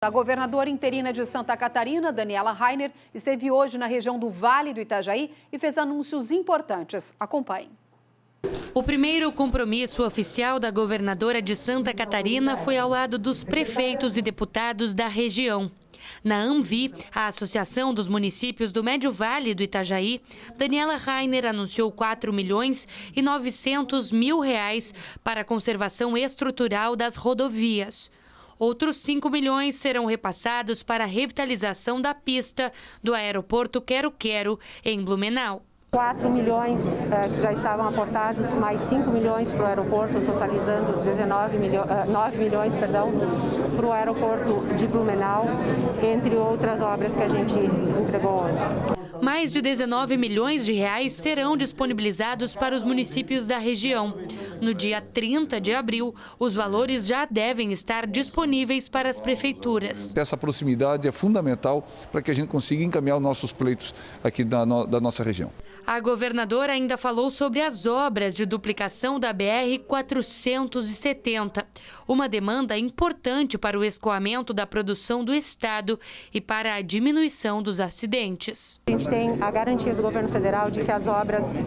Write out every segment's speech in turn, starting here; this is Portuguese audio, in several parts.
A governadora interina de Santa Catarina, Daniela Rainer, esteve hoje na região do Vale do Itajaí e fez anúncios importantes. Acompanhe. O primeiro compromisso oficial da governadora de Santa Catarina foi ao lado dos prefeitos e deputados da região. Na AMVI, a Associação dos Municípios do Médio Vale do Itajaí, Daniela Rainer anunciou 4.900.000 reais para a conservação estrutural das rodovias. Outros 5 milhões serão repassados para a revitalização da pista do aeroporto Quero-Quero, em Blumenau. 4 milhões que já estavam aportados, mais 5 milhões para o aeroporto, totalizando 9 milhões para o aeroporto de Blumenau, entre outras obras que a gente entregou hoje. Mais de 19 milhões de reais serão disponibilizados para os municípios da região. No dia 30 de abril, os valores já devem estar disponíveis para as prefeituras. Essa proximidade é fundamental para que a gente consiga encaminhar os nossos pleitos aqui da nossa região. A governadora ainda falou sobre as obras de duplicação da BR-470, uma demanda importante para o escoamento da produção do estado e para a diminuição dos acidentes. A gente tem a garantia do governo federal de que as obras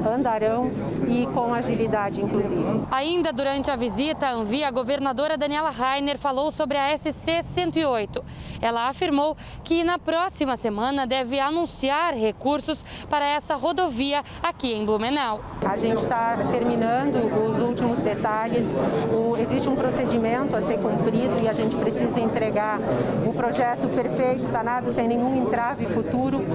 andarão e com agilidade, inclusive. Ainda durante a visita à ANVI, a governadora Daniela Rainer falou sobre a SC-108. Ela afirmou que na próxima semana deve anunciar recursos para essa rodovia aqui em Blumenau. A gente está terminando os últimos detalhes, existe um procedimento a ser cumprido e a gente precisa entregar o projeto perfeito, sanado, sem nenhum entrave futuro.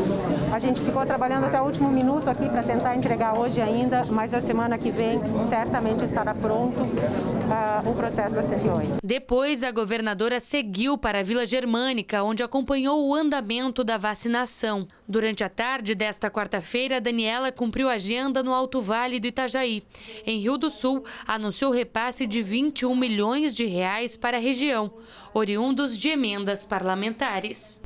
A gente ficou trabalhando até o último minuto aqui para tentar entregar hoje ainda, mas a semana que vem certamente estará pronto o processo da 108. Depois, a governadora seguiu para a Vila Germânica, onde acompanhou o andamento da vacinação. Durante a tarde desta quarta-feira, Daniela cumpriu a agenda no Alto Vale do Itajaí. Em Rio do Sul, anunciou repasse de 21 milhões de reais para a região, oriundos de emendas parlamentares.